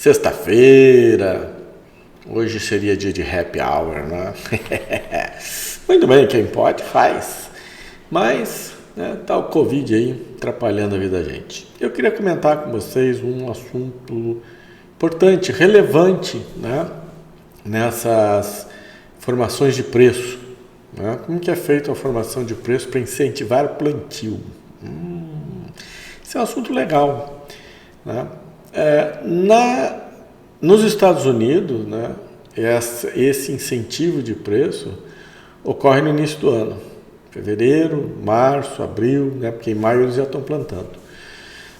Sexta-feira, hoje seria dia de happy hour, né? Muito bem, quem pode faz, mas tá o Covid aí atrapalhando a vida da gente. Eu queria comentar com vocês um assunto importante, relevante, né? Nessas formações de preço, né? Como que é feita a formação de preço para incentivar o plantio? Esse é um assunto legal, né? Nos Estados Unidos, né, esse incentivo de preço ocorre no início do ano, fevereiro, março, abril, né, porque em maio eles já estão plantando.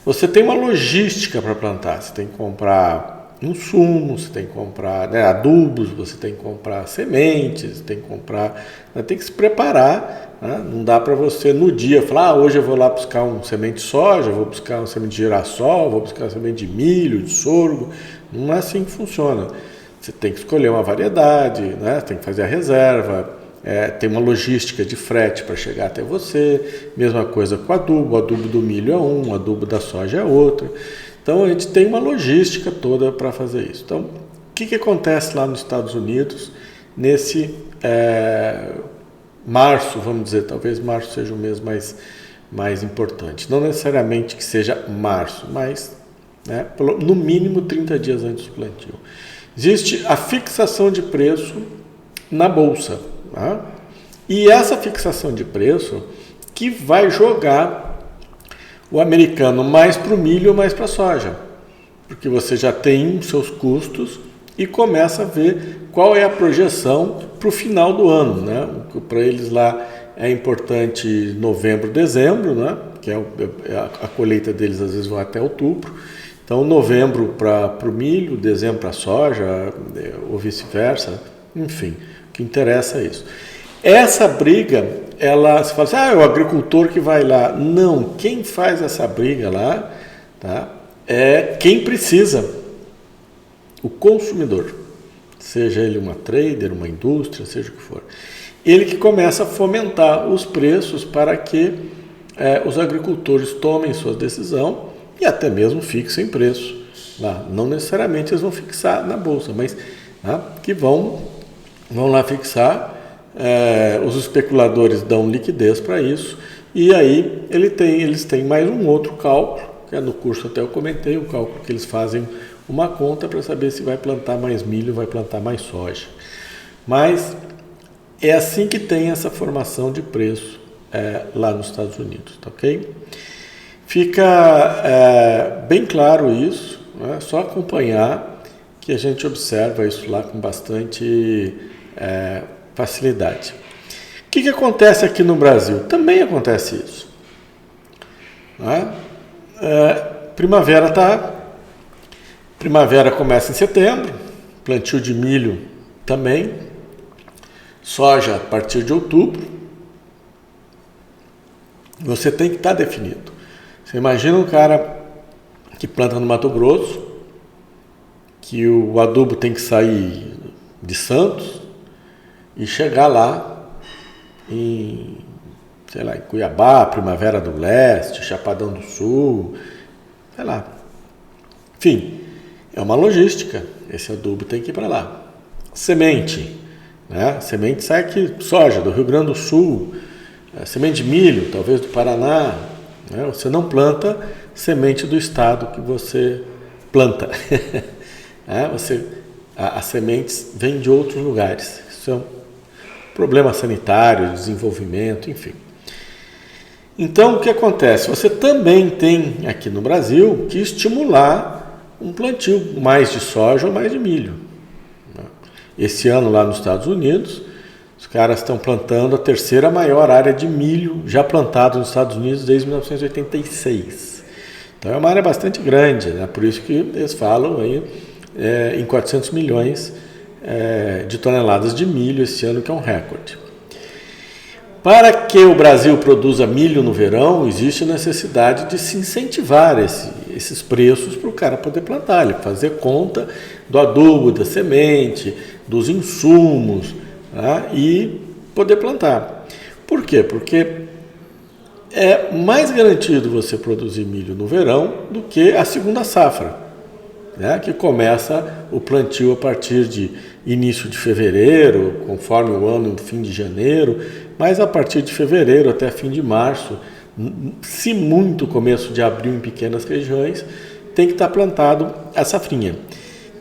Você tem uma logística para plantar, você tem que comprar insumos, você tem que comprar, né, adubos, você tem que comprar sementes, tem que comprar, né, tem que se preparar. Né? Não dá para você no dia falar, hoje eu vou lá buscar um semente de soja, vou buscar um semente de girassol, vou buscar um semente de milho, de sorgo. Não é assim que funciona. Você tem que escolher uma variedade, né? Tem que fazer a reserva, tem uma logística de frete para chegar até você. Mesma coisa com o adubo do milho é um, o adubo da soja é outro. Então a gente tem uma logística toda para fazer isso. Então, o que acontece lá nos Estados Unidos nesse março, vamos dizer, talvez março seja o mês mais importante. Não necessariamente que seja março, mas né, no mínimo 30 dias antes do plantio. Existe a fixação de preço na bolsa. Tá? E essa fixação de preço que vai jogar o americano mais para o milho ou mais para a soja. Porque você já tem seus custos e começa a ver qual é a projeção para o final do ano, né? Para eles lá é importante novembro, dezembro, né? Que a colheita deles às vezes vai até outubro. Então novembro para o milho, dezembro para a soja, ou vice-versa, enfim, o que interessa é isso. Essa briga, você fala assim, é o agricultor que vai lá. Não, quem faz essa briga lá, tá? É quem precisa, o consumidor. Seja ele uma trader, uma indústria, seja o que for. Ele que começa a fomentar os preços para que os agricultores tomem sua decisão e até mesmo fixem preço lá. Não necessariamente eles vão fixar na bolsa, mas que vão lá fixar. Os especuladores dão liquidez para isso e aí eles têm mais um outro cálculo, que no curso até eu comentei, o cálculo que eles fazem uma conta para saber se vai plantar mais milho, vai plantar mais soja. Mas é assim que tem essa formação de preço lá nos Estados Unidos, tá ok? Fica bem claro isso, né? Só acompanhar que a gente observa isso lá com bastante facilidade. O que acontece aqui no Brasil? Também acontece isso. Né? Primavera começa em setembro, plantio de milho também, soja a partir de outubro. Você tem que estar definido. Você imagina um cara que planta no Mato Grosso, que o adubo tem que sair de Santos e chegar lá em Cuiabá, Primavera do Leste, Chapadão do Sul, sei lá. Enfim, é uma logística, esse adubo tem que ir para lá. Semente, né? Semente sai aqui, soja, do Rio Grande do Sul, semente de milho, talvez do Paraná, né? Você não planta semente do estado que você planta. As sementes vêm de outros lugares, isso é um problema sanitário, desenvolvimento, enfim. Então, o que acontece? Você também tem aqui no Brasil que estimular um plantio mais de soja ou mais de milho. Esse ano lá nos Estados Unidos, os caras estão plantando a terceira maior área de milho já plantada nos Estados Unidos desde 1986. Então é uma área bastante grande, né? Por isso que eles falam aí em 400 milhões de toneladas de milho esse ano, que é um recorde. Para que o Brasil produza milho no verão, existe a necessidade de se incentivar esses preços para o cara poder plantar, ele fazer conta do adubo, da semente, dos insumos, tá? E poder plantar. Por quê? Porque é mais garantido você produzir milho no verão do que a segunda safra. né, que começa o plantio a partir de início de fevereiro, conforme o ano, fim de janeiro, mas a partir de fevereiro até fim de março, se muito começo de abril em pequenas regiões, tem que estar plantado a safrinha,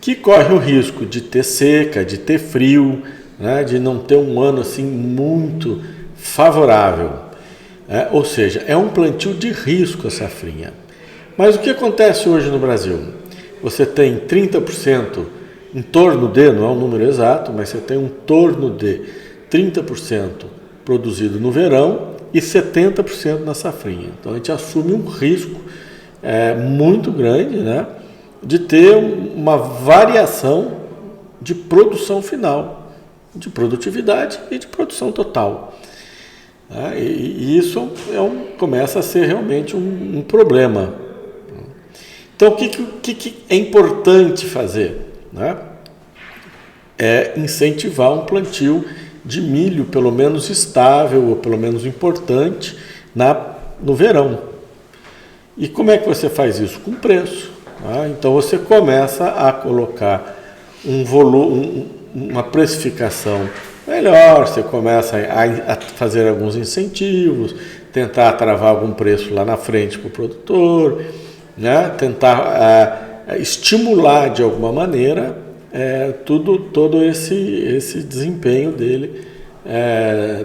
que corre o risco de ter seca, de ter frio, né, de não ter um ano assim muito favorável. Ou seja, é um plantio de risco a safrinha. Mas o que acontece hoje no Brasil? Você tem 30%, em torno de, não é um número exato, mas você tem um torno de 30% produzido no verão e 70% na safrinha. Então a gente assume um risco muito grande, né, de ter uma variação de produção final, de produtividade e de produção total. E isso começa a ser realmente um problema. Então, o que é importante fazer? Né? É incentivar um plantio de milho, pelo menos estável, ou pelo menos importante, no verão. E como é que você faz isso? Com preço. Tá? Então, você começa a colocar uma precificação melhor, você começa a fazer alguns incentivos, tentar travar algum preço lá na frente para o produtor, né? Tentar estimular de alguma maneira todo esse desempenho dele,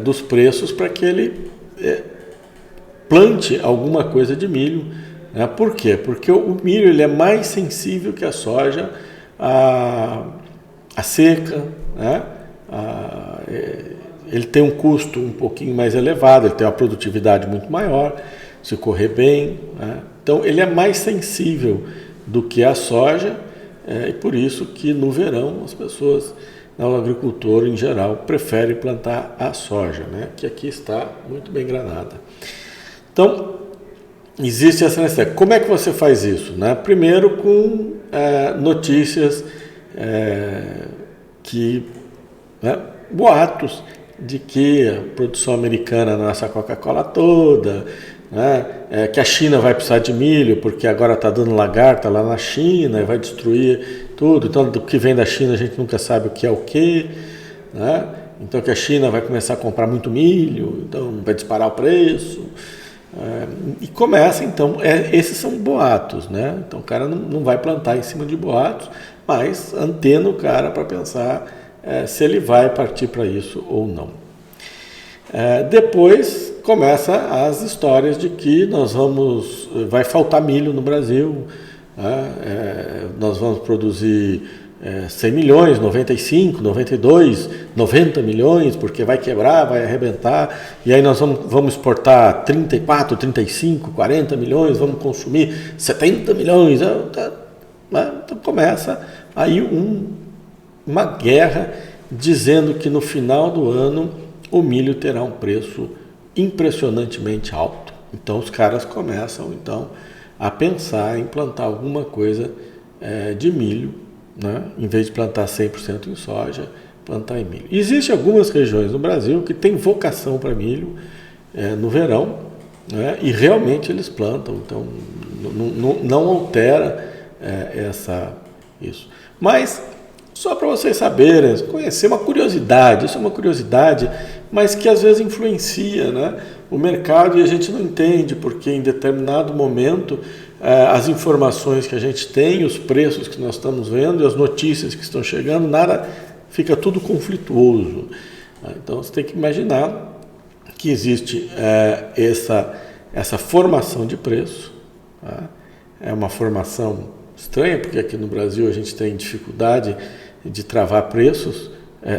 dos preços, para que ele plante alguma coisa de milho. Né? Por quê? Porque o milho ele é mais sensível que a soja à seca, né? Ele tem um custo um pouquinho mais elevado, ele tem uma produtividade muito maior, se correr bem, né? Então ele é mais sensível do que a soja, e por isso que no verão as pessoas, o agricultor em geral, prefere plantar a soja, né? Que aqui está muito bem granada. Então existe essa necessidade. Como é que você faz isso? Né? Primeiro com notícias boatos de que a produção americana não é essa Coca-Cola toda, né? Que a China vai precisar de milho porque agora está dando lagarta lá na China e vai destruir tudo. Então, do que vem da China a gente nunca sabe o que é o que, né? Então, que a China vai começar a comprar muito milho, então vai disparar o preço. E começa, então, esses são boatos, né? Então, o cara não vai plantar em cima de boatos, mas antena o cara para pensar se ele vai partir para isso ou não. Depois começa as histórias de que vai faltar milho no Brasil, nós vamos produzir 100 milhões, 95, 92, 90 milhões, porque vai quebrar, vai arrebentar, e aí nós vamos exportar 34, 35, 40 milhões, vamos consumir 70 milhões. Então começa aí uma guerra dizendo que no final do ano o milho terá um preço impressionantemente alto. Então os caras começam então a pensar em plantar alguma coisa de milho, né? Em vez de plantar 100% em soja, plantar em milho. Existem algumas regiões no Brasil que têm vocação para milho no verão, né? E realmente eles plantam, então não altera isso. Mas só para vocês saberem, conhecer uma curiosidade, isso é uma curiosidade, mas que às vezes influencia, né, o mercado, e a gente não entende porque em determinado momento as informações que a gente tem, os preços que nós estamos vendo e as notícias que estão chegando, fica tudo conflituoso. Então você tem que imaginar que existe essa formação de preço. É uma formação estranha, porque aqui no Brasil a gente tem dificuldade de travar preços,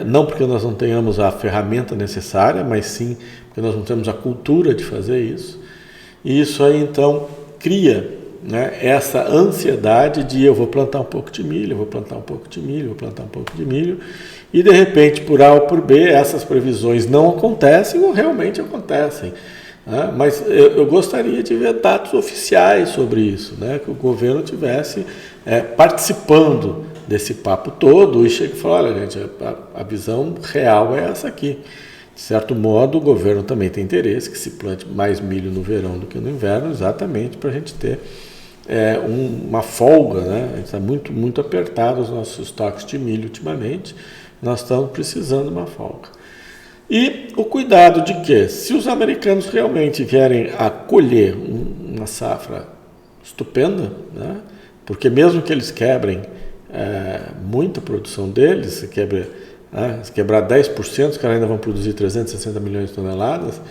não porque nós não tenhamos a ferramenta necessária, mas sim porque nós não temos a cultura de fazer isso. E isso aí então cria, né, essa ansiedade de eu vou plantar um pouco de milho, eu vou plantar um pouco de milho, eu vou plantar um pouco de milho, e de repente por A ou por B essas previsões não acontecem ou realmente acontecem. Mas eu gostaria de ver dados oficiais sobre isso, né? Que o governo tivesse participando desse papo todo e chegue e fale, olha gente, a visão real é essa aqui. De certo modo, o governo também tem interesse que se plante mais milho no verão do que no inverno, exatamente para a gente ter uma folga, né? Está muito apertado os nossos estoques de milho ultimamente, nós estamos precisando de uma folga. E o cuidado de que, se os americanos realmente vierem a colher uma safra estupenda, né? Porque mesmo que eles quebrem muita produção deles, se quebrar 10%, os caras ainda vão produzir 360 milhões de toneladas,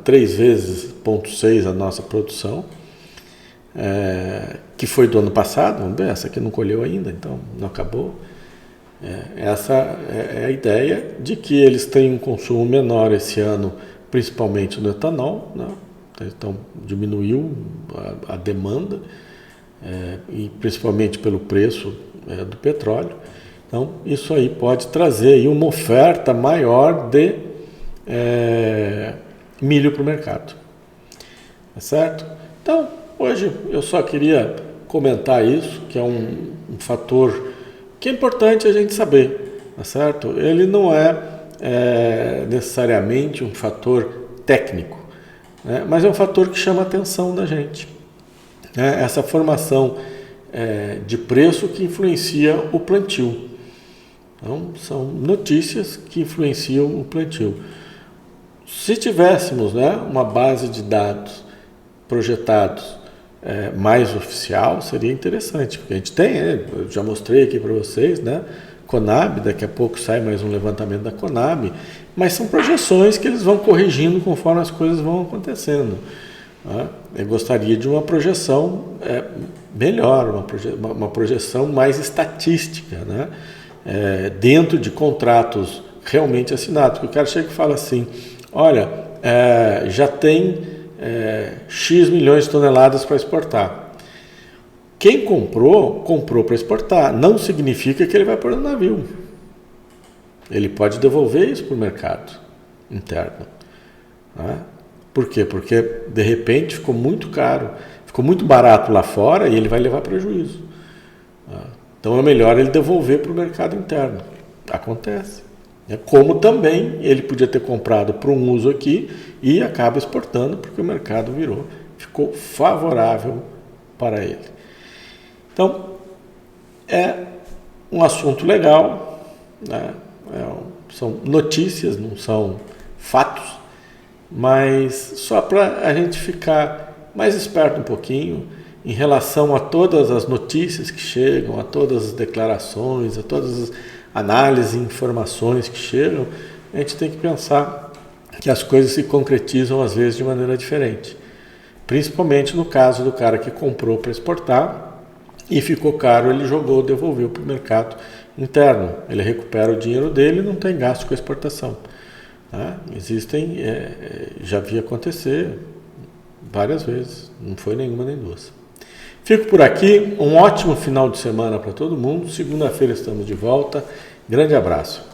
3 vezes 0,6 a nossa produção, que foi do ano passado. Vamos ver, essa aqui não colheu ainda, então não acabou. Essa é a ideia de que eles têm um consumo menor esse ano, principalmente no etanol, né? Então diminuiu a demanda, e principalmente pelo preço do petróleo. Então isso aí pode trazer aí uma oferta maior de milho para o mercado. Tá certo? Então, hoje eu só queria comentar isso, que é um fator que é importante a gente saber, tá certo? Ele não é necessariamente um fator técnico, né? Mas é um fator que chama a atenção da gente. Essa formação de preço que influencia o plantio. Então, são notícias que influenciam o plantio. Se tivéssemos, né, uma base de dados projetados mais oficial, seria interessante, porque a gente tem, eu já mostrei aqui para vocês, né, Conab, daqui a pouco sai mais um levantamento da Conab, mas são projeções que eles vão corrigindo conforme as coisas vão acontecendo. Né? Eu gostaria de uma projeção melhor, uma projeção mais estatística, né? Dentro de contratos realmente assinados, porque o cara chega e fala assim, olha, já tem X milhões de toneladas para exportar. Quem comprou para exportar. Não significa que ele vai pôr no navio. Ele pode devolver isso para o mercado interno. Né? Por quê? Porque, de repente, ficou muito caro, ficou muito barato lá fora e ele vai levar prejuízo. Então, é melhor ele devolver para o mercado interno. Acontece. Como também ele podia ter comprado para um uso aqui e acaba exportando porque o mercado ficou favorável para ele. Então, é um assunto legal, né? São notícias, não são fatos, mas só para a gente ficar mais esperto um pouquinho em relação a todas as notícias que chegam, a todas as declarações, a todas as análises e informações que chegam, a gente tem que pensar que as coisas se concretizam às vezes de maneira diferente. Principalmente no caso do cara que comprou para exportar e ficou caro, ele devolveu para o mercado interno. Ele recupera o dinheiro dele e não tem gasto com a exportação. Tá? Existem, já vi acontecer várias vezes, não foi nenhuma nem duas. Fico por aqui, um ótimo final de semana para todo mundo. Segunda-feira estamos de volta. Grande abraço.